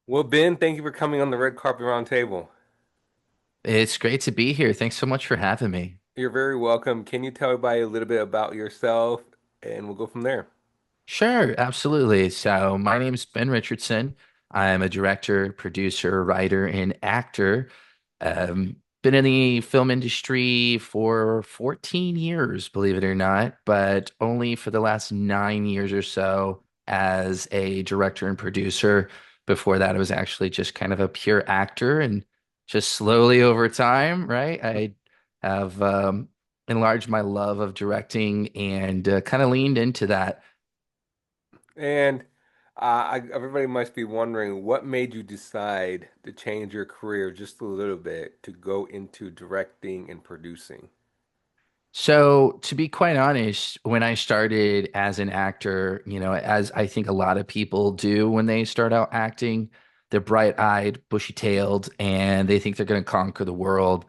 Well, Ben, thank you for coming on the Red Carpet Round Table. It's great to be here. Thanks so much for having me. You're very welcome. Can you tell everybody a little bit about yourself, and we'll go from there. Sure, absolutely. So, my name is Ben Richardson. I'm a director, producer, writer, and actor. Been in the film industry for 14 years, believe it or not, but only for the last 9 years or so as a director and producer. Before that, I was actually just kind of a pure actor, and just slowly over time, right? I have enlarged my love of directing and kind of leaned into that. And everybody must be wondering what made you decide to change your career just a little bit to go into directing and producing. So, to be quite honest, when I started as an actor, as I think a lot of people do when they start out acting, they're bright-eyed, bushy-tailed, and they think they're going to conquer the world.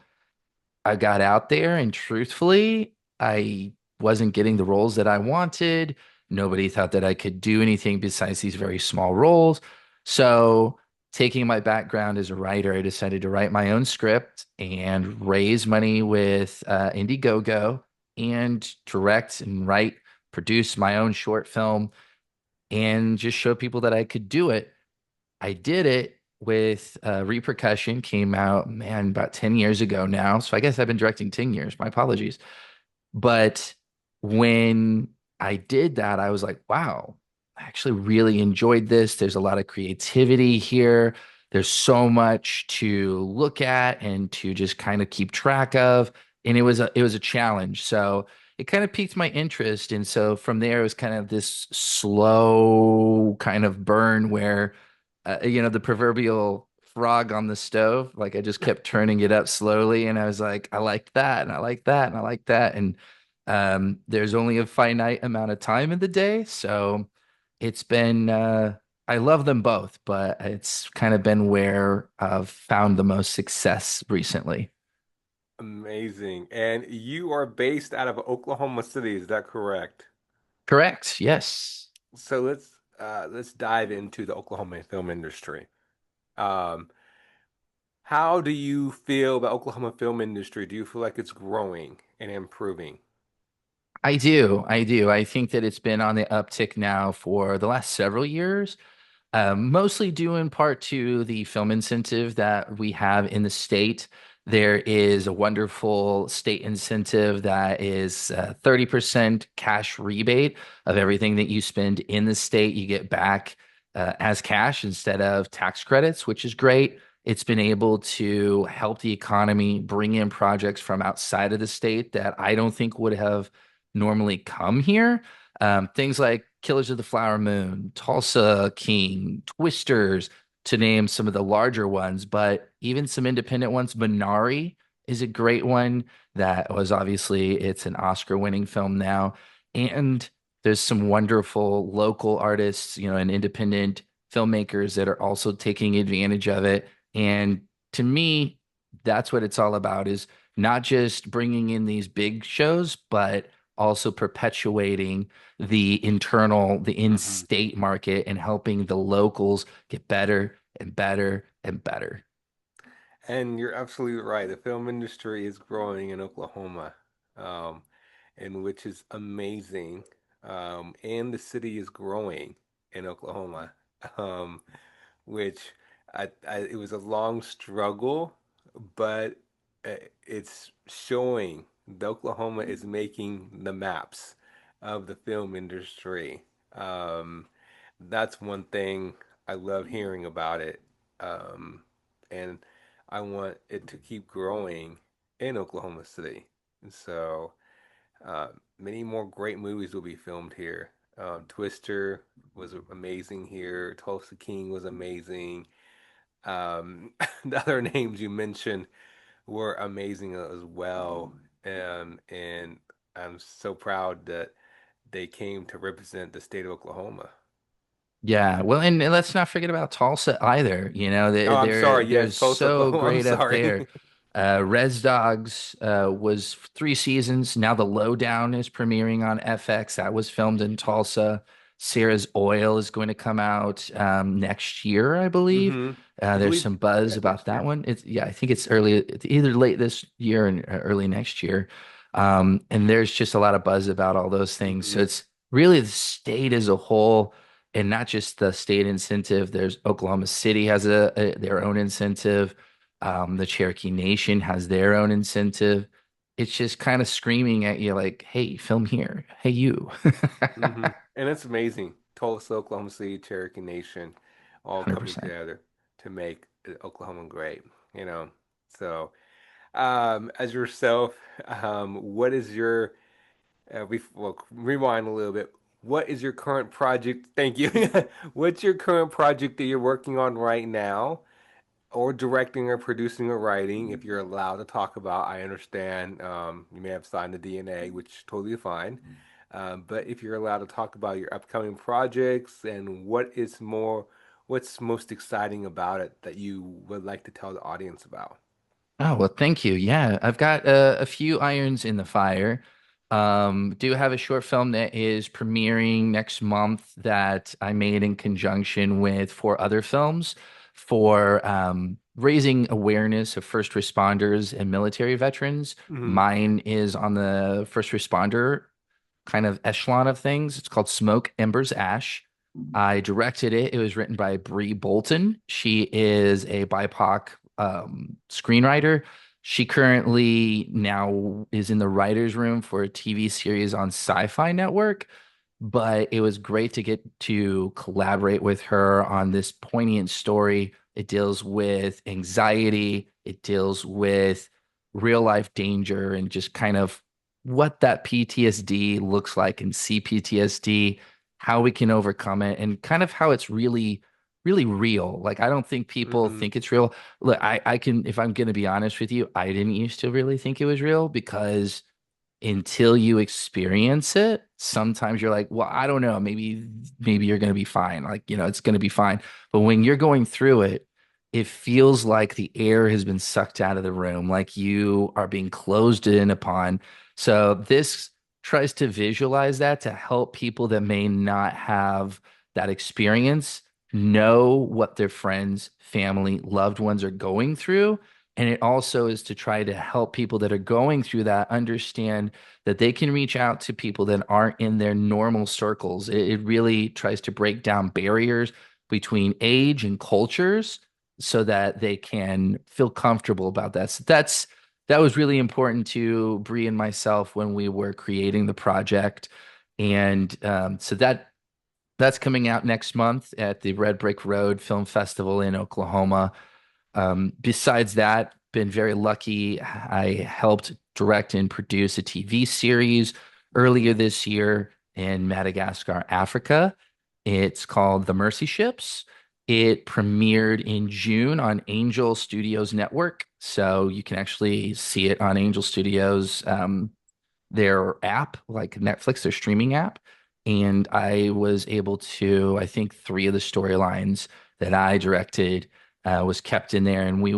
I got out there, and truthfully, I wasn't getting the roles that I wanted. Nobody thought that I could do anything besides these very small roles. So, taking my background as a writer, I decided to write my own script and raise money with Indiegogo and direct and write, produce my own short film and just show people that I could do it. I did it with Repercussion, came out, man, about 10 years ago now. So I guess I've been directing 10 years. My apologies. But when I did that, I was like, wow, I actually really enjoyed this. There's a lot of creativity here. There's so much to look at and to just kind of keep track of. And it was a challenge. So it kind of piqued my interest. And so from there, it was kind of this slow kind of burn where, the proverbial frog on the stove, like I just kept turning it up slowly. And I was like, I like that. And I like that. And I like that. And there's only a finite amount of time in the day, so it's been I love them both, but it's kind of been where I've found the most success recently. Amazing. And you are based out of Oklahoma City, is that correct? Correct. Yes. So let's dive into the Oklahoma film industry. Um, How do you feel about Oklahoma film industry? Do you feel like it's growing and improving? I do. I do. I think that it's been on the uptick now for the last several years. Mostly due in part to the film incentive that we have in the state. There is a wonderful state incentive that is 30% cash rebate of everything that you spend in the state. You get back as cash instead of tax credits, which is great. It's been able to help the economy, bring in projects from outside of the state that I don't think would have normally come here. Things like Killers of the Flower Moon, Tulsa King, Twisters, to name some of the larger ones, but even some independent ones. Minari is a great one that was obviously it's an Oscar-winning film now. And there's some wonderful local artists, and independent filmmakers that are also taking advantage of it. And to me, that's what it's all about is not just bringing in these big shows, but also perpetuating the Hmm. in-state market and helping the locals get better and better and better. And you're absolutely right. The film industry is growing in Oklahoma, um, and which is amazing. And the city is growing in Oklahoma, um, which it was a long struggle, but it's showing the Oklahoma is making the maps of the film industry. Um, that's one thing I love hearing about it. And I want it to keep growing in Oklahoma City. And so uh, many more great movies will be filmed here. Twister was amazing here. Tulsa King was amazing. The other names you mentioned were amazing as well. And I'm so proud that they came to represent the state of Oklahoma. Yeah, well, and let's not forget about Tulsa either. Oh, I'm sorry. They're Yes, Tulsa, so Oklahoma. I'm great up there. sorry. Res Dogs was 3 seasons. Now The Lowdown is premiering on FX. That was filmed in Tulsa. Sarah's Oil is going to come out next year, I believe. Hmm. I There's believe, some buzz yeah, about next that year. one. It's yeah, I think it's early, it's either late this year and early next year. And there's just a lot of buzz about all those things. So Hmm. it's really the state as a whole, and not just the state incentive. There's Oklahoma City has their own incentive. The Cherokee Nation has their own incentive. It's just kind of screaming at you like, hey, film here. Hey, you. Hmm. And it's amazing. Tulsa, Oklahoma City, Cherokee Nation, all coming 100%. together to make Oklahoma great, you know. So, as yourself, what is your well, rewind a little bit. What is your current project? Thank you. What's your current project that you're working on right now, or directing or producing or writing, if you're allowed to talk about? I understand you may have signed the DNA, which is totally fine. But if you're allowed to talk about your upcoming projects and what's most exciting about it that you would like to tell the audience about? Oh, well, thank you. Yeah, I've got a few irons in the fire. Do have a short film that is premiering next month that I made in conjunction with four other films for raising awareness of first responders and military veterans. Hmm. Mine is on the first responder kind of echelon of things. It's called Smoke, Embers, Ash. I directed it. It was written by Bree Bolton. She is a BIPOC screenwriter. She currently now is in the writer's room for a TV series on Sci-Fi Network, but it was great to get to collaborate with her on this poignant story. It deals with anxiety, it deals with real life danger, and just kind of what that PTSD looks like and CPTSD, how we can overcome it, and kind of how it's really, really real. Like, I don't think people Hmm. think it's real. Look, I can, if I'm going to be honest with you, I didn't used to really think it was real because until you experience it, sometimes you're like, well, I don't know, maybe you're going to be fine. Like, it's going to be fine. But when you're going through it, it feels like the air has been sucked out of the room, like you are being closed in upon. So this tries to visualize that to help people that may not have that experience know what their friends, family, loved ones are going through. And it also is to try to help people that are going through that understand that they can reach out to people that aren't in their normal circles. It really tries to break down barriers between age and cultures so that they can feel comfortable about that. So that was really important to Bree and myself when we were creating the project. And so that's coming out next month at the Red Brick Road Film Festival in Oklahoma. Besides that, been very lucky. I helped direct and produce a TV series earlier this year in Madagascar, Africa. It's called The Mercy Ships. It premiered in June on Angel Studios Network. So you can actually see it on Angel Studios their app, like Netflix, their streaming app. And I was able to, I think three of the storylines that I directed was kept in there. And we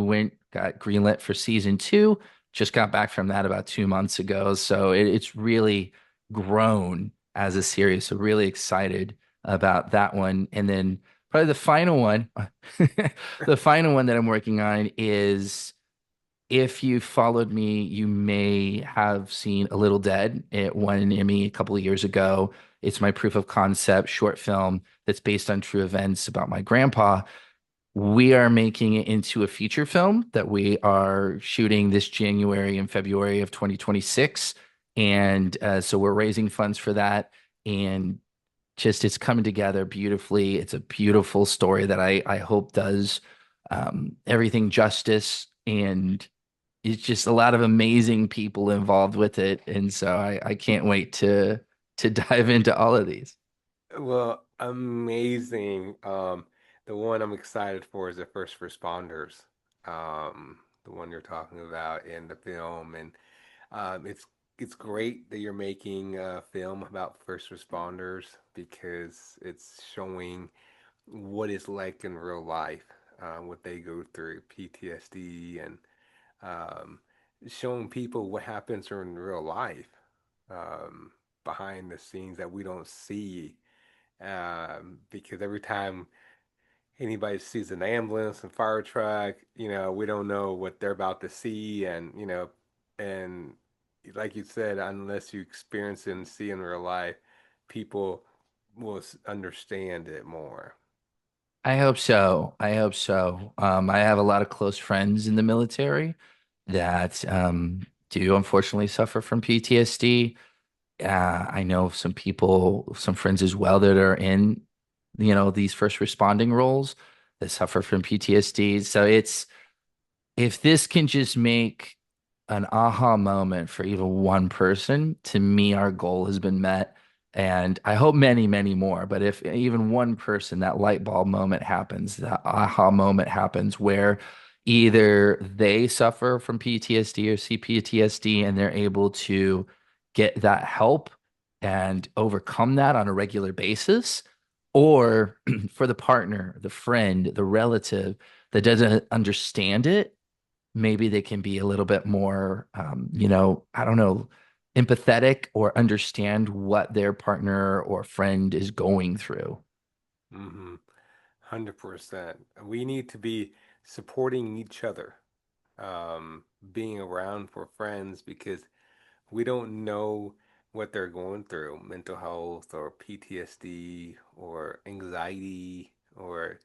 got greenlit for season two. Just got back from that about 2 months ago. So it's really grown as a series. So really excited about that one. And then probably the final one, the final one that I'm working on is if you followed me, you may have seen A Little Dead. It won an Emmy a couple of years ago. It's my proof of concept short film that's based on true events about my grandpa. We are making it into a feature film that we are shooting this January and February of 2026. And so we're raising funds for that. And just it's coming together beautifully. It's a beautiful story that I hope does everything justice. And it's just a lot of amazing people involved with it. And so I can't wait to dive into all of these. Well, amazing. The one I'm excited for is the first responders. The one you're talking about in the film, and it's great that you're making a film about first responders because it's showing what it's like in real life, what they go through, PTSD, and um, showing people what happens in real life, um, behind the scenes that we don't see because every time anybody sees an ambulance and fire truck, we don't know what they're about to see, and like you said, unless you experience it and see in real life, people will understand it more. I hope so. I hope so. I have a lot of close friends in the military that do unfortunately suffer from PTSD. I know some people, some friends as well that are in, these first responding roles that suffer from PTSD. So if this can just make an aha moment for even one person, to me, our goal has been met. And I hope many, many more. But if even one person, that light bulb moment happens, that aha moment happens where either they suffer from PTSD or CPTSD and they're able to get that help and overcome that on a regular basis, or for the partner, the friend, the relative that doesn't understand it, maybe they can be a little bit more, I don't know, empathetic or understand what their partner or friend is going through. Mm-hmm. 100%. We need to be supporting each other, being around for friends because we don't know what they're going through, mental health or PTSD or anxiety, or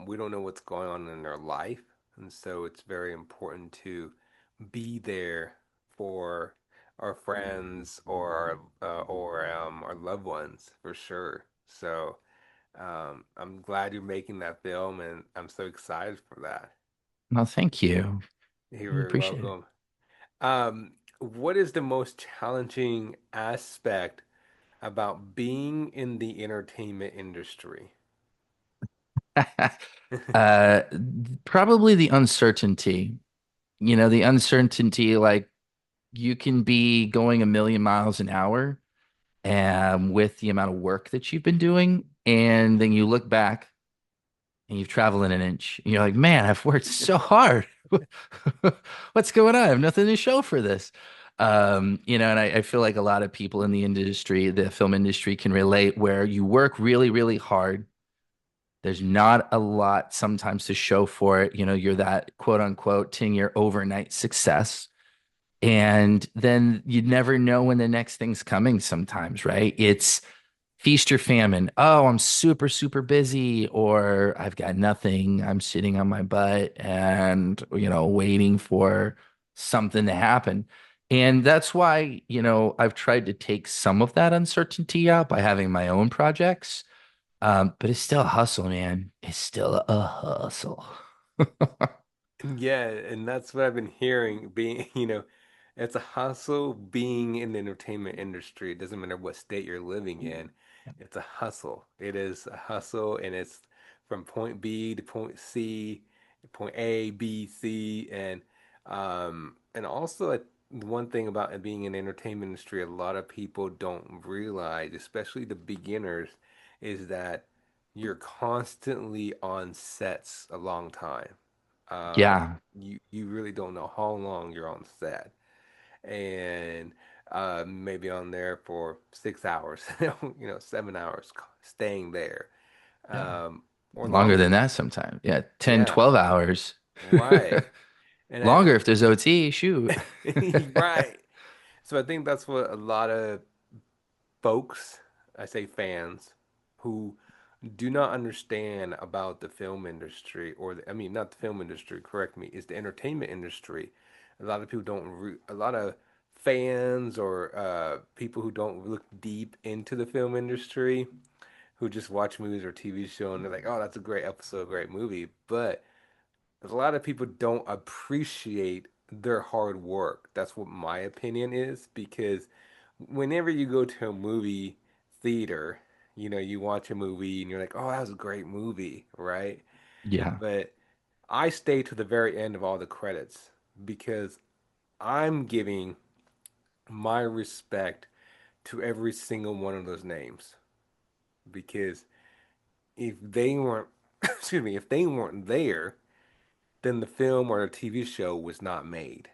we don't know what's going on in their life. And so it's very important to be there for our friends or our loved ones for sure. So I'm glad you're making that film, and I'm so excited for that. Well, thank you. You're I very appreciate welcome. What is the most challenging aspect about being in the entertainment industry? it. uh, Probably the uncertainty. The uncertainty, like you can be going a million miles an hour with the amount of work that you've been doing, and then you look back and you've traveled in an inch. And you're like, man, I've worked so hard. What's going on? I have nothing to show for this. And I feel like a lot of people in the industry, the film industry, can relate where you work really, really hard. There's not a lot sometimes to show for it. You're that quote unquote 10-year overnight success. And then you never know when the next thing's coming sometimes, right? It's feast or famine. Oh, I'm super, super busy, or I've got nothing. I'm sitting on my butt and, waiting for something to happen. And that's why, I've tried to take some of that uncertainty out by having my own projects. But it's still a hustle, man. It's still a hustle. Yeah, and that's what I've been hearing. It's a hustle being in the entertainment industry. It doesn't matter what state you're living in. It's a hustle. It is a hustle, and it's from point B to point C, point A, B, C, and also one thing about it being in the entertainment industry, a lot of people don't realize, especially the beginners, is that you're constantly on sets a long time. Yeah, You really don't know how long you're on set, and maybe on there for 6 hours, 7 hours staying there, yeah. um, or Longer than longer. that sometimes. Yeah, 10, Yeah, 12 hours. right. And Longer if there's OT, shoot. right. So I think that's what a lot of folks, I say fans, who do not understand about the film industry, I mean, not the film industry, correct me, is the entertainment industry. A lot of people a lot of fans or people who don't look deep into the film industry, who just watch movies or TV show and they're like, oh, that's a great episode, great movie. But a lot of people don't appreciate their hard work. That's what my opinion is, because whenever you go to a movie theater, you watch a movie and you're like, oh, that was a great movie, right? Yeah. But I stay to the very end of all the credits because I'm giving my respect to every single one of those names. Because if they weren't, excuse me, if they weren't there, then the film or the TV show was not made.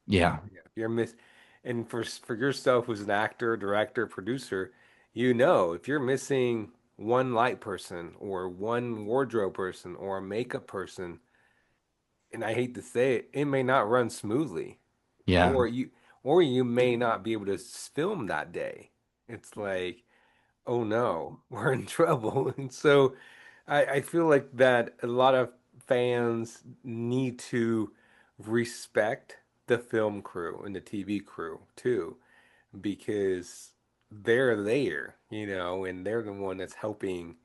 Yeah. Yeah. You're miss, and for yourself, who's an actor, director, producer, You know, if you're missing one light person or one wardrobe person or a makeup person, and I hate to say it, it may not run smoothly, Yeah. or you may not be able to film that day. It's like, oh no, we're in trouble. And so I feel like that a lot of fans need to respect the film crew and the TV crew too, because they're there, and they're the one that's helping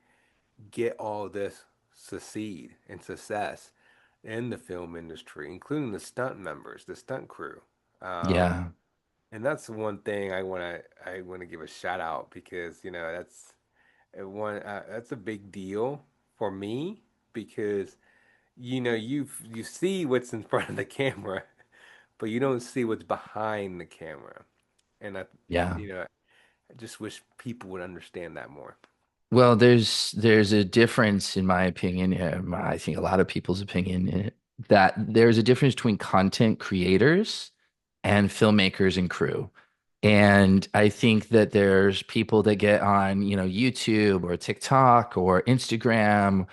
get all this succeed and success in the film industry, including the stunt members, the stunt crew. Um, Yeah. and that's one thing I want to give a shout out because that's a big deal for me because you see what's in front of the camera, but you don't see what's behind the camera. And Yeah. I just wish people would understand that more. Well, there's a difference in my opinion, I think a lot of people's opinion, that there's a difference between content creators and filmmakers and crew. And I think that there's people that get on, YouTube or TikTok or Instagram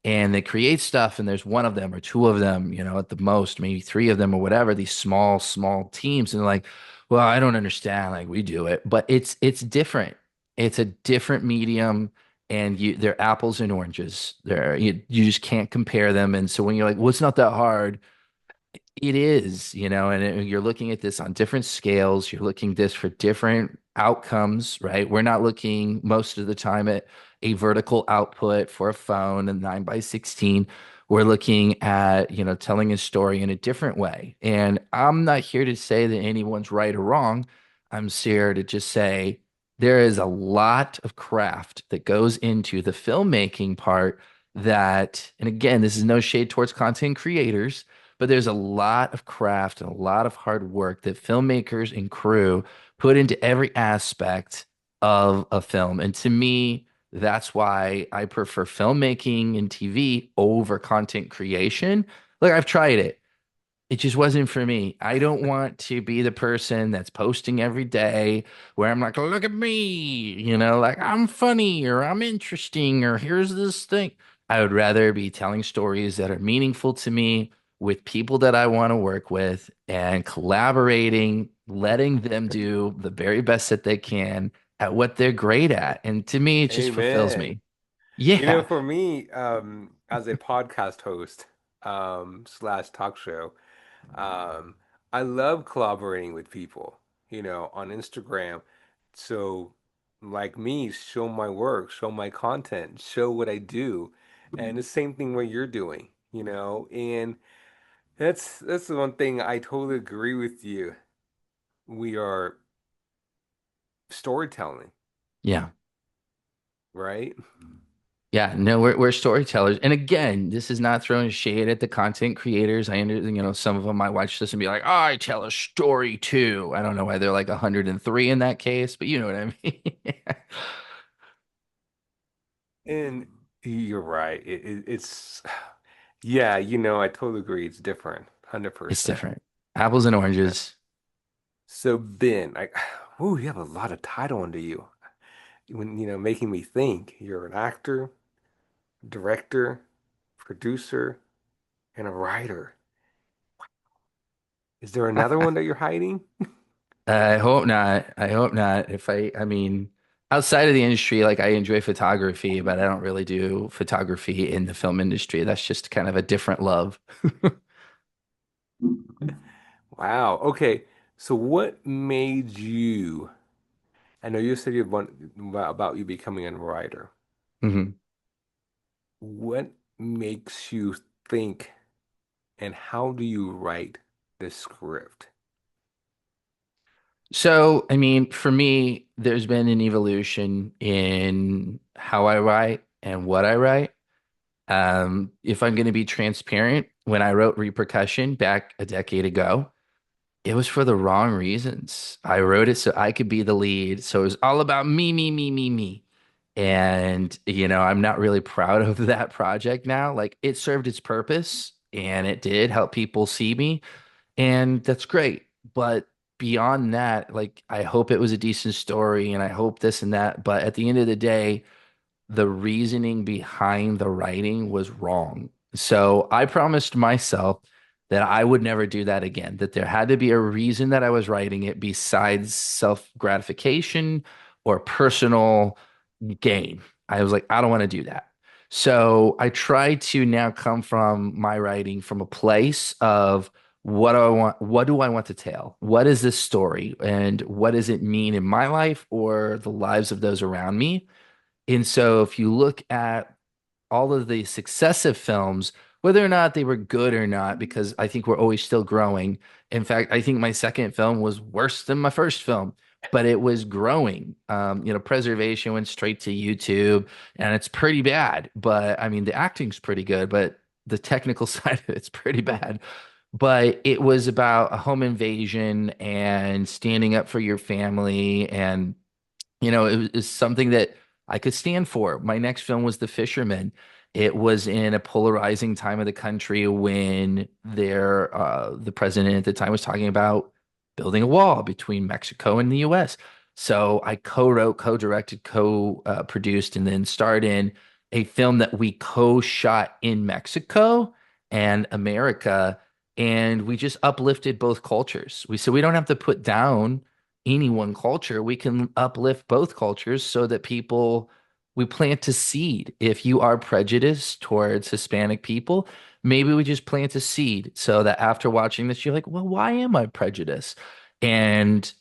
and they create stuff and there's one of them or two of them, at the most, maybe three of them or whatever, these small teams. And they're like, well, I don't understand. Like we do it, but it's different. It's a different medium and they're apples and oranges. You just can't compare them. And so when you're like, well, it's not that hard, it is, and you're looking at this on different scales. You're looking this for different outcomes, right? We're not looking most of the time at a vertical output for a phone and 9 by 16. We're looking at, telling a story in a different way. And I'm not here to say that anyone's right or wrong. I'm here to just say there is a lot of craft that goes into the filmmaking part that, and again, this is no shade towards content creators, but there's a lot of craft and a lot of hard work that filmmakers and crew put into every aspect of a film. And to me, that's why I prefer filmmaking and TV over content creation. Like I've tried it. It just wasn't for me. I don't want to be the person that's posting every day where I'm like, look at me, like I'm funny or I'm interesting or here's this thing. I would rather be telling stories that are meaningful to me with people that I want to work with and collaborating, letting them do the very best that they can at what they're great at. And to me, it just fulfills Amen. me. Yeah. For me, as a podcast host, slash talk show, um, I love collaborating with people, on Instagram. So, like me, show my work, show my content, show what I do. And the same thing what you're doing, and that's the one thing I totally agree with you. We are storytelling, Yeah. right? Yeah, no, we're storytellers. And again, this is not throwing shade at the content creators. Some of them might watch this and be like, oh, I tell a story too. I don't know why they're like 103 in that case, but you know what I mean. And you're right. Yeah, I totally agree. It's different, It's 100%. different. Apples and oranges. So Ben, ooh, you have a lot of title under you. When, making me think you're an actor, director, producer, and a writer. Is there another one that you're hiding? I hope not. I hope not. I mean, outside of the industry, like I enjoy photography, but I don't really do photography in the film industry. That's just kind of a different love. Wow. Okay. So what made you, I know you said you want about you becoming a writer. Mhm. What makes you think and how do you write the script? So, I mean, for me, there's been an evolution in how I write and what I write. If I'm going to be transparent, when I wrote Repercussion back a decade ago, it was for the wrong reasons. I wrote it so I could be the lead. So it was all about me. And, I'm not really proud of that project now. Like it served its purpose and it did help people see me. And that's great. But beyond that, like I hope it was a decent story and I hope this and that, but at the end of the day, the reasoning behind the writing was wrong. So I promised myself that I would never do that again, that there had to be a reason that I was writing it besides self gratification or personal gain. I was like, I don't want to do that. So I try to now come from my writing from a place of what do I want? What do I want to tell? What is this story? And what does it mean in my life or the lives of those around me? And so if you look at all of the successive films, whether or not they were good or not, because I think we're always still growing. In fact, I think my second film was worse than my first film, but it was growing. Preservation went straight to YouTube and it's pretty bad. But I mean, the acting's pretty good, but the technical side of it's pretty bad. But it was about a home invasion and standing up for your family and it was something that I could stand for. My next film was The Fisherman. It was in a polarizing time of the country when the president at the time was talking about building a wall between Mexico and the U.S. So I co-wrote, co-directed, co-produced, and then starred in a film that we co-shot in Mexico and America, and we just uplifted both cultures. We don't have to put down any one culture. We can uplift both cultures so that we plant a seed. If you are prejudiced towards Hispanic people, maybe we just plant a seed so that after watching this, you're like, well, why am I prejudiced? And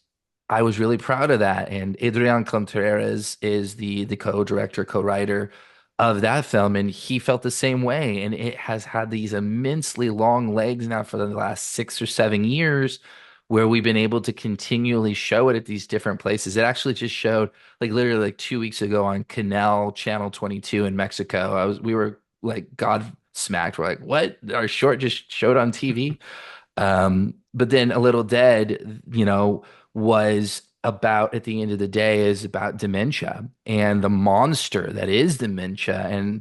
I was really proud of that. And Adrian Contreras is the co-director, co-writer of that film, and he felt the same way. And it has had these immensely long legs now for the last 6 or 7 years, where we've been able to continually show it at these different places. It actually just showed like literally like 2 weeks ago on Canal Channel 22 in Mexico. We were like God smacked. We're like, what? Our short just showed on TV. But then A Little Dead, was about at the end of the day is about dementia and the monster that is dementia. And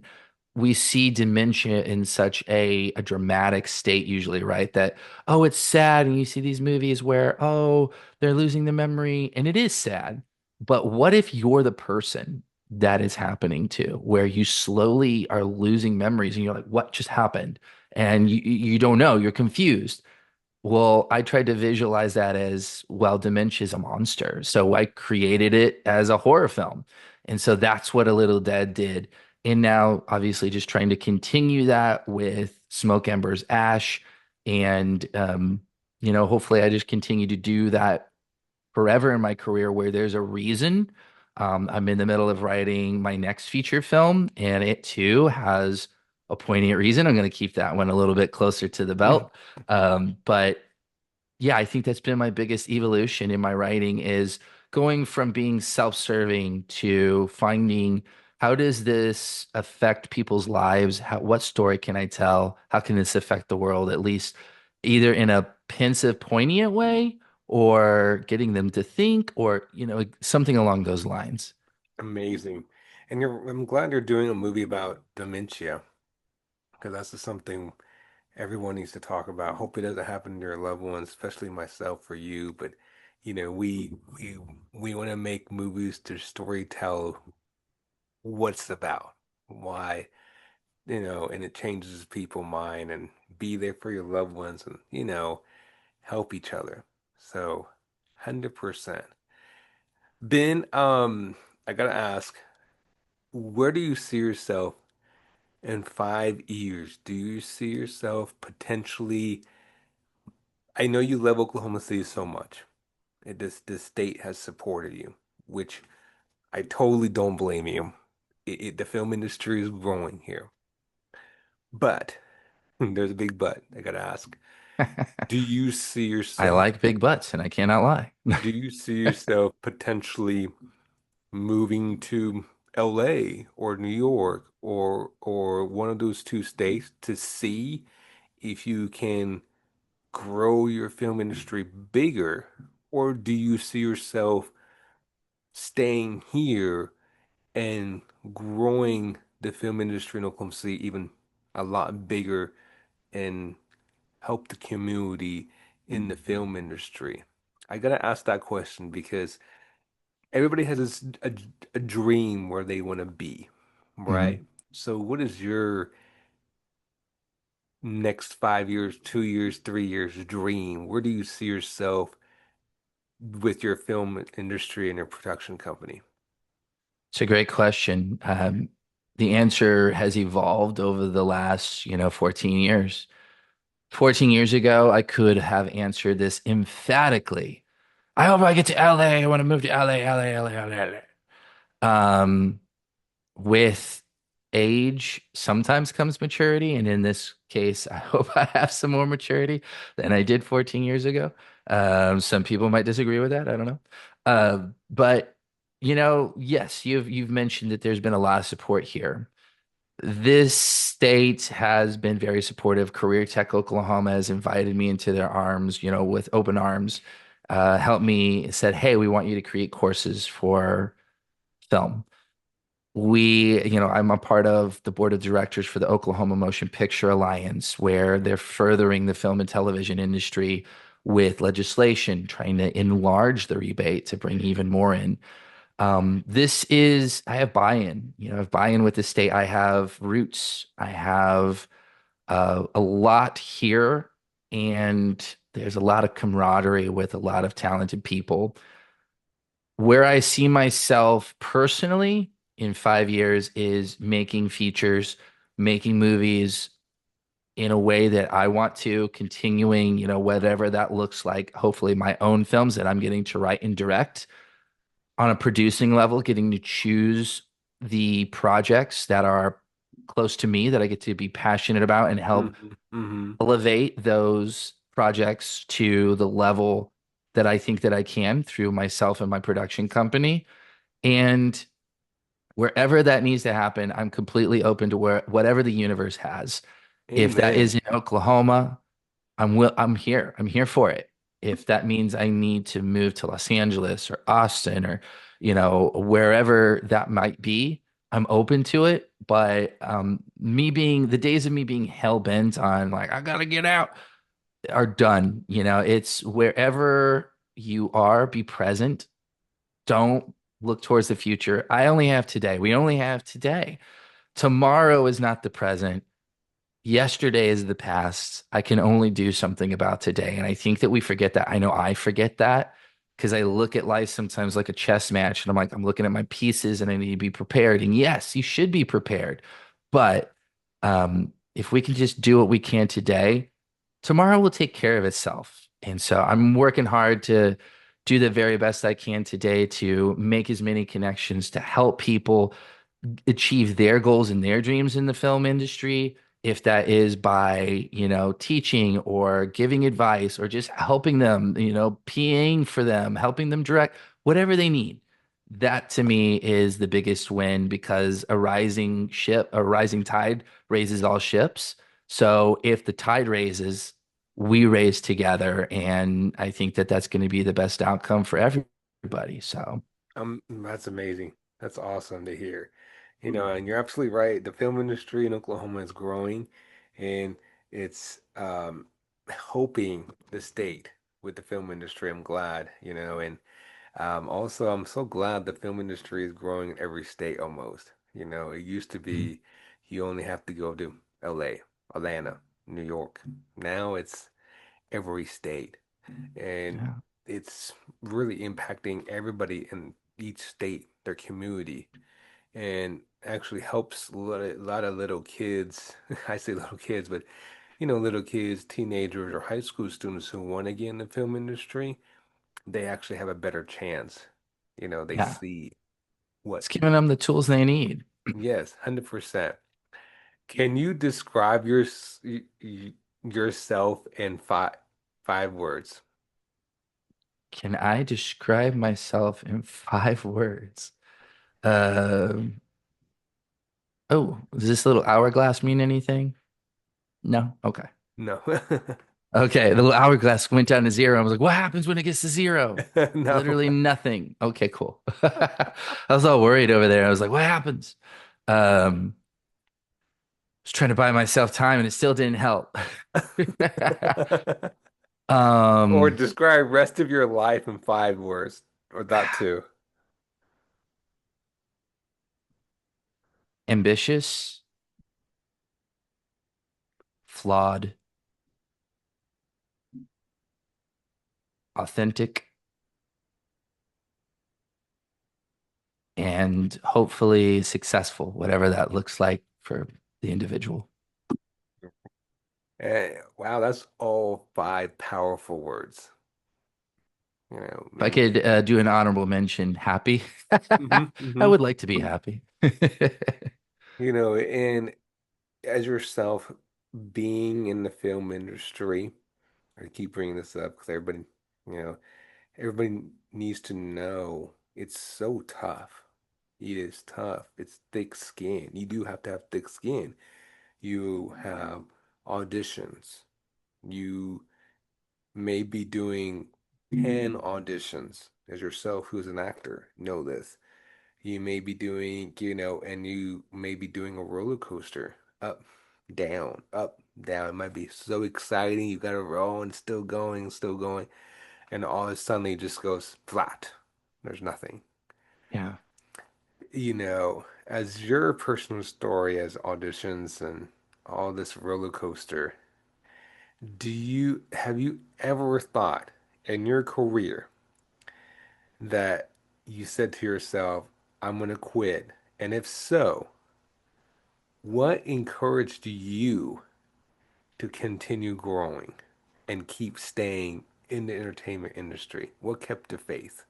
we see dementia in such a dramatic state usually, right? That, oh, it's sad. And you see these movies where, oh, they're losing the memory, and it is sad. But what if you're the person that is happening to, where you slowly are losing memories and you're like, what just happened? And you don't know, you're confused. Well, I tried to visualize that as, well, dementia is a monster. So I created it as a horror film. And so that's what A Little Dead did. And now, obviously, just trying to continue that with Smoke Embers Ash. And, hopefully I just continue to do that forever in my career where there's a reason. I'm in the middle of writing my next feature film, and it too has a poignant reason. I'm going to keep that one a little bit closer to the belt. But yeah, I think that's been my biggest evolution in my writing is going from being self-serving to finding how does this affect people's lives? What story can I tell? How can this affect the world, at least either in a pensive, poignant way or getting them to think or, something along those lines. Amazing. And I'm glad you're doing a movie about dementia because that's just something everyone needs to talk about. Hope it doesn't happen to your loved ones, especially myself or you. But we want to make movies to story tell what's about, why, and it changes people's mind and be there for your loved ones and, help each other. So, 100%. Then, I gotta ask, where do you see yourself in 5 years? Do you see yourself potentially? I know you love Oklahoma City so much. This state has supported you, which I totally don't blame you. The film industry is growing here, but there's a big but. I gotta ask: Do you see I yourself? like big butts and I cannot lie. Do you see yourself potentially moving to LA or New York or one of those two states to see if you can grow your film industry bigger, or do you see yourself staying here and growing the film industry in Oklahoma City even a lot bigger and help the community in the film industry? I gotta ask that question because everybody has a dream where they want to be, Mhm. right? So what is your next 5 years, 2 years, 3 years dream? Where do you see yourself with your film industry and your production company? It's a great question. The answer has evolved over the last, 14 years. 14 years ago, I could have answered this emphatically. I hope I get to LA. I want to move to LA, LA, LA, LA, LA. With age sometimes comes maturity, and in this case, I hope I have some more maturity than I did 14 years ago. Some people might disagree with that. I don't know. But yes, you've mentioned that there's been a lot of support here. This state has been very supportive. Career Tech Oklahoma has invited me into their arms, with open arms, helped me, said, "Hey, we want you to create courses for film." I'm a part of the board of directors for the Oklahoma Motion Picture Alliance, where they're furthering the film and television industry with legislation, trying to enlarge the rebate to bring even more in. I have buy-in, I have buy-in with the state. I have roots. I have a lot here, and there's a lot of camaraderie with a lot of talented people. Where I see myself personally in 5 years is making features, making movies in a way that I want to, continuing, whatever that looks like. Hopefully, my own films that I'm getting to write and direct on a producing level, getting to choose the projects that are close to me that I get to be passionate about and help Hmm. Hmm. elevate those projects to the level that I think that I can through myself and my production company. And wherever that needs to happen, I'm completely open to whatever the universe has. If that is Amen. in Oklahoma, I'm here. I'm here for it. If that means I need to move to Los Angeles or Austin or, wherever that might be, I'm open to it. But the days of me being hell bent on like, I gotta get out are done. It's wherever you are, be present. Don't look towards the future. I only have today. We only have today. Tomorrow is not the present. Yesterday is the past. I can only do something about today. And I think that we forget that. I know I forget that because I look at life sometimes like a chess match and I'm like, I'm looking at my pieces and I need to be prepared. And yes, you should be prepared. But if we can just do what we can today, tomorrow will take care of itself. And so I'm working hard to do the very best I can today to make as many connections to help people achieve their goals and their dreams in the film industry, if that is by, teaching or giving advice or just helping them, PAing for them, helping them direct whatever they need. That to me is the biggest win because a rising tide raises all ships. So if the tide raises, we raise together. And I think that that's going to be the best outcome for everybody. So, That's amazing. That's awesome to hear. And you're absolutely right. The film industry in Oklahoma is growing, and it's hoping the state with the film industry. I'm glad, and also I'm so glad the film industry is growing in every state almost. It used to mm, be you only have to go to LA, Atlanta, New York. Now it's every state and yeah. it's really impacting everybody in each state, their community, and actually helps a lot of little kids. I say little kids, but little kids, teenagers, or high school students who want to get in the film industry, they actually have a better chance. They Yeah. see what, It's giving them the tools they need. yes, 100%. Can you describe yourself in five words? Can I describe myself in 5 words? Um, oh, does this little hourglass mean anything? No? Okay. No. Okay, the little hourglass went down to zero. I was like, what happens when it gets to zero? No. Literally nothing. Okay, cool. I was all worried over there. I was like, what happens? I was trying to buy myself time and it still didn't help. Or Um, describe rest of your life in 5 words, or that too. ambitious, flawed, authentic, and hopefully successful, whatever that looks like for the individual. Wow, that's all 5 powerful words. If I could And do an honorable mention, happy. hmm I hmm would like to be happy. and as yourself being in the film industry, I keep bringing this up because you know, everybody needs to know it's so tough. It is tough. It's thick skin. You do have to have thick skin. You have auditions. You may be doing 10 auditions as yourself who's an actor. Know this. You may be doing, and you may be doing a roller coaster. Up, down, up, down. It might be so exciting. You got to roll and still going, still going. And all of a sudden it just goes flat. There's nothing. Yeah. As your personal story as auditions and all this roller coaster, have you ever thought in your career that you said to yourself, I'm gonna quit? And if so, what encouraged you to continue growing and keep staying in the entertainment industry? What kept the faith?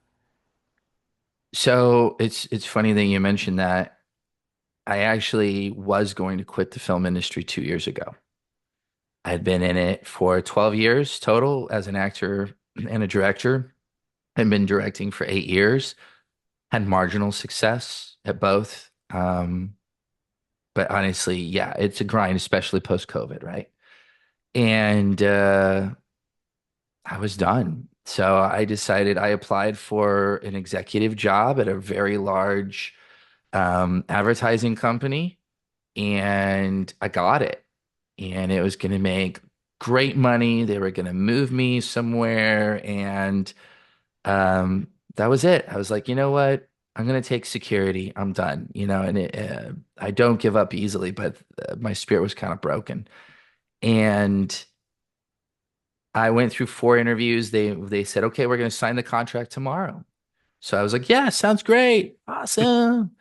So it's funny that you mentioned that. I actually was going to quit the film industry 2 years ago. I had been in it for 12 years total as an actor and a director. I'd been directing for 8 years, had marginal success at both. But honestly, yeah, it's a grind, especially post-COVID, right? And I was done. So I decided I applied for an executive job at a very large advertising company, and I got it. And it was going to make great money. They were going to move me somewhere, and that was it. I was like, you know what? I'm going to take security. I'm done. I don't give up easily, but my spirit was kind of broken. And I went through 4 interviews. They said, okay, we're going to sign the contract tomorrow. So I was like, yeah, sounds great. Awesome.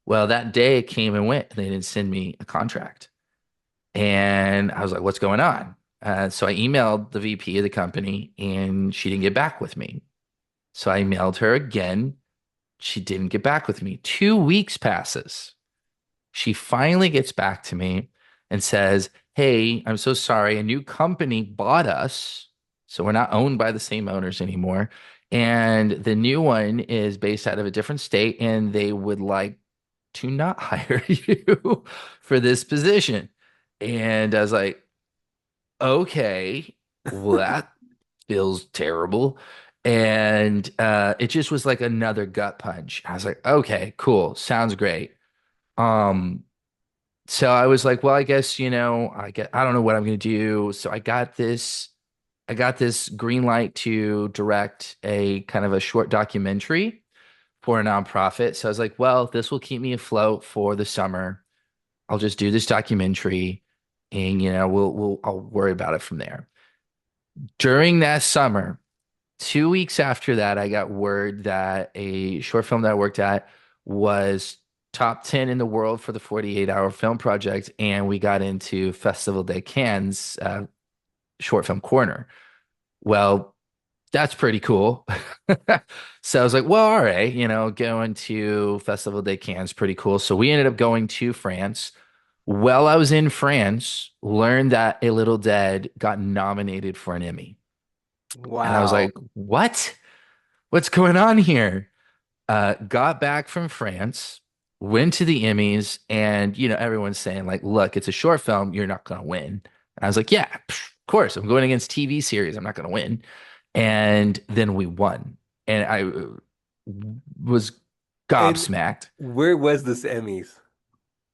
Well, that day came and went, and they didn't send me a contract. And I was like, what's going on? So I emailed the VP of the company, and she didn't get back with me. So I emailed her again. She didn't get back with me. 2 weeks passes. She finally gets back to me and says, hey, I'm so sorry. A new company bought us. So we're not owned by the same owners anymore. And the new one is based out of a different state, and they would like to not hire you for this position. And I was like, okay, well, that feels terrible. And it just was like another gut punch. I was like, okay, cool, sounds great. Um, so I was like, well, I guess, I don't know what I'm gonna do. So I got this green light to direct a kind of a short documentary for a nonprofit. So I was like, well, this will keep me afloat for the summer. I'll just do this documentary, and I'll worry about it from there. During that summer, 2 weeks after that, I got word that a short film that I worked at was top 10 in the world for the 48-hour film project, and we got into Festival de Cannes short film corner. Well, that's pretty cool. So I was like, well, all right, going to Festival de Cannes, pretty cool. So we ended up going to France. While I was in France, learned that A Little Dead got nominated for an Emmy. And I was Wow. like, what? What's going on here? Got back from France, went to the Emmys, and everyone's saying like, "Look, it's a short film. You're not gonna win." And I was like, "Yeah, of course. I'm going against TV series. I'm not gonna win." And then we won, and I was And gobsmacked. where was this Emmys?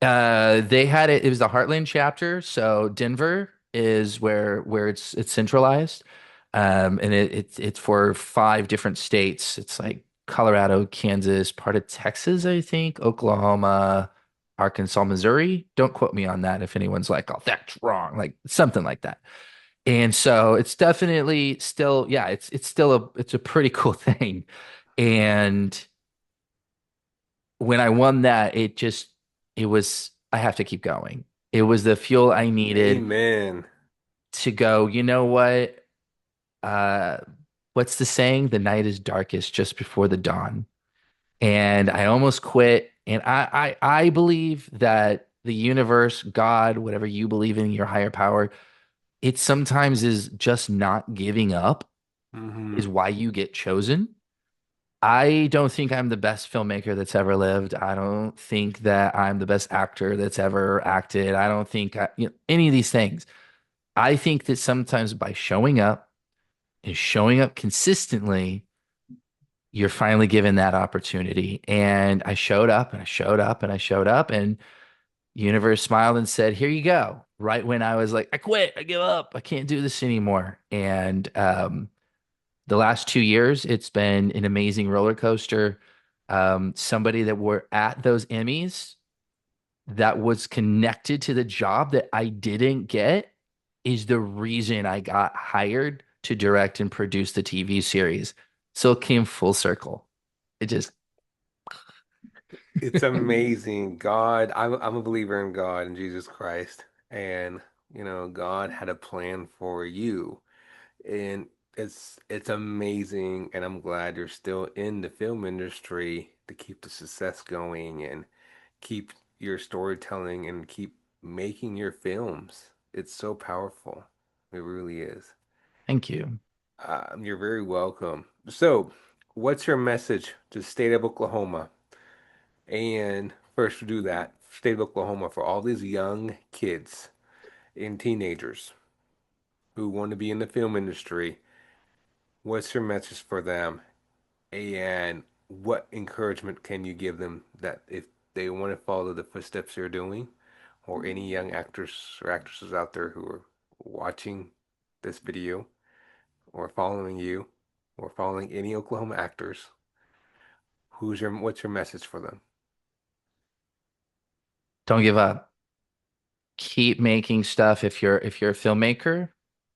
They had it. It was the Heartland chapter, so Denver is where it's centralized. And it's for 5 different states. It's like Colorado, Kansas, part of Texas, I think, Oklahoma, Arkansas, Missouri. Don't quote me on that if anyone's like, oh, that's wrong, like something like that. And so it's definitely still, yeah, it's still it's a pretty cool thing. And when I won that, it was I have to keep going. It was the fuel I needed Amen. to go, you know what? Uh, what's the saying? The night is darkest just before the dawn. And I almost quit. And I believe that the universe, God, whatever you believe in, your higher power, it sometimes is just not giving up Hmm. is why you get chosen. I don't think I'm the best filmmaker that's ever lived. I don't think that I'm the best actor that's ever acted. I don't think any of these things. I think that sometimes by showing up and showing up consistently, you're finally given that opportunity. And I showed up and I showed up and I showed up, and universe smiled and said, "Here you go." Right when I was like, "I quit, I give up, I can't do this anymore." And the last 2 years, it's been an amazing roller coaster. Somebody that were at those Emmys that was connected to the job that I didn't get is the reason I got hired to direct and produce the TV series. So it came full circle. It just, It's amazing. God, I'm a believer in God and Jesus Christ. And, God had a plan for you. And it's amazing. And I'm glad you're still in the film industry to keep the success going and keep your storytelling and keep making your films. It's so powerful. It really is. thank you. You're very welcome. So, what's your message to the state of Oklahoma? And first, to do that, state of Oklahoma, for all these young kids and teenagers who want to be in the film industry, what's your message for them? And what encouragement can you give them that if they want to follow the footsteps you're doing, or any young actors or actresses out there who are watching this video, or following you, or following any Oklahoma actors, what's your message for them? Don't give up. Keep making stuff. If you're a filmmaker,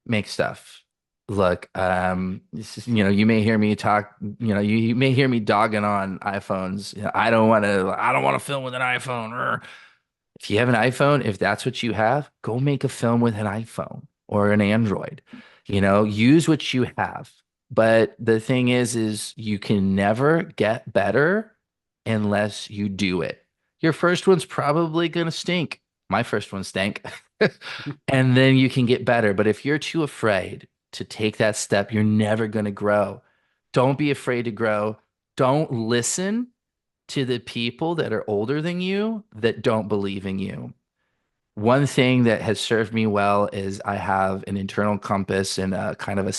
make stuff. Look, you may hear me talk, you may hear me dogging on iPhones. I don't want to film with an iPhone. Rrr. If you have an iPhone, if that's what you have, go make a film with an iPhone or an Android. Use what you have. But the thing is you can never get better unless you do it. Your first one's probably gonna stink. My first one stank. And then you can get better. But if you're too afraid to take that step, you're never gonna grow. Don't be afraid to grow. Don't listen to the people that are older than you that don't believe in you. One thing that has served me well is I have an internal compass and a kind of a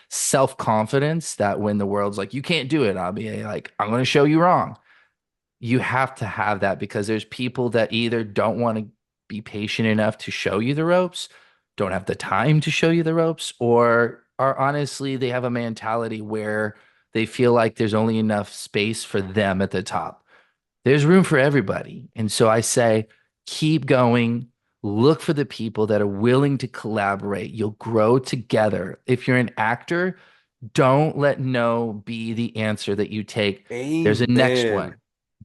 self-confidence that when the world's like, you can't do it, I'll be like, I'm going to show you wrong. You have to have that because there's people that either don't want to be patient enough to show you the ropes, don't have the time to show you the ropes, or are honestly, they have a mentality where they feel like there's only enough space for them at the top. There's room for everybody. And so I say, keep going. Look for the people that are willing to collaborate. You'll grow together. If you're an actor, don't let no be the answer that you take. There's a next one. Amen.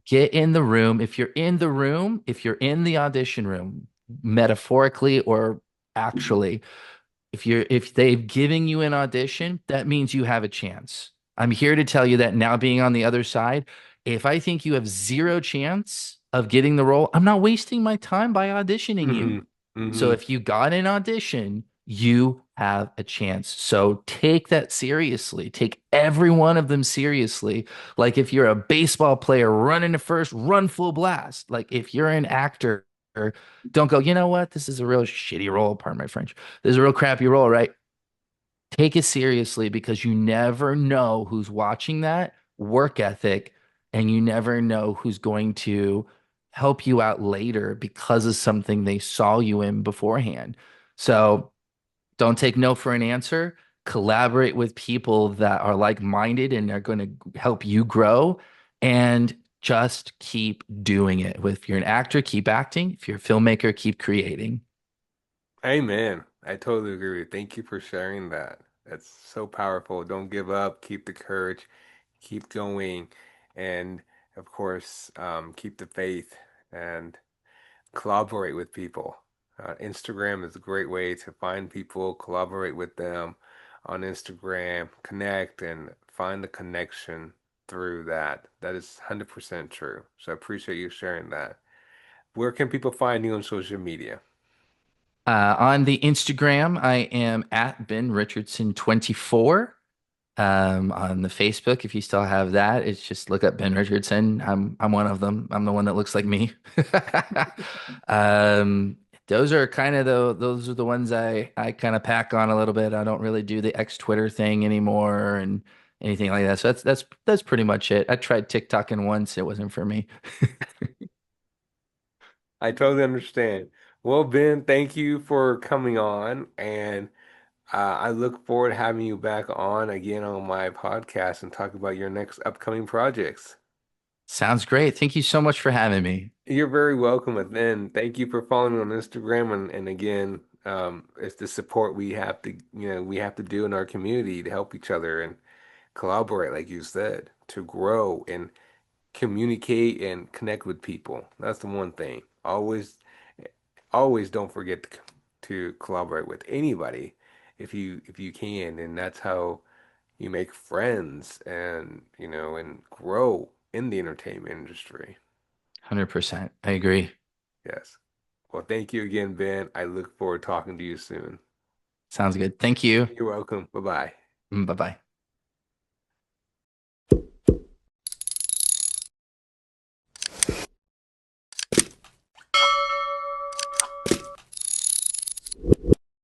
Get in the room. If you're in the room, if you're in the audition room, metaphorically or actually, if they've given you an audition, that means you have a chance. I'm here to tell you that now being on the other side, if I think you have zero chance of getting the role, I'm not wasting my time by auditioning you. Hmm. So Hmm. if you got an audition, you have a chance. So take that seriously. Take every one of them seriously. Like if you're a baseball player running to first, run full blast. Like if you're an actor, don't go, you know what? This is a real shitty role. Pardon my French. This is a real crappy role, right? Take it seriously because you never know who's watching that work ethic, and you never know who's going to help you out later because of something they saw you in beforehand. So don't take no for an answer. collaborate with people that are like-minded and are going to help you grow, and just keep doing it. If you're an actor, keep acting. If you're a filmmaker, keep creating. Amen. I totally agree with you. Thank you for sharing that. That's so powerful. Don't give up. Keep the courage. Keep going. And of course, keep the faith and collaborate with people. Instagram is a great way to find people, collaborate with them on Instagram, connect, and find the connection through that. That is 100% true. So I appreciate you sharing that. Where can people find you on social media? On the Instagram, I am at Ben Richardson 24. On the Facebook, if you still have that, it's just look up Ben Richardson. I'm one of them. I'm the one that looks like me. Um, those are kind of those are the ones I kind of pack on a little bit. I don't really do the X Twitter thing anymore and anything like that. So that's pretty much it. I tried TikToking once, it wasn't for me. I totally understand. Well, Ben, thank you for coming on, and I look forward to having you back on again on my podcast and talk about your next upcoming projects. Sounds great. Thank you so much for having me. You're very welcome, and then thank you for following me on Instagram, and again, it's the support we have to, we have to do in our community to help each other and collaborate, like you said, to grow and communicate and connect with people. That's the one thing. Always don't forget to collaborate with anybody if you can, and that's how you make friends and and grow in the entertainment industry. 100%. I agree. Yes. Well, thank you again, Ben. I look forward to talking to you soon. Sounds good. Thank you. You're welcome. Bye-bye. Bye bye.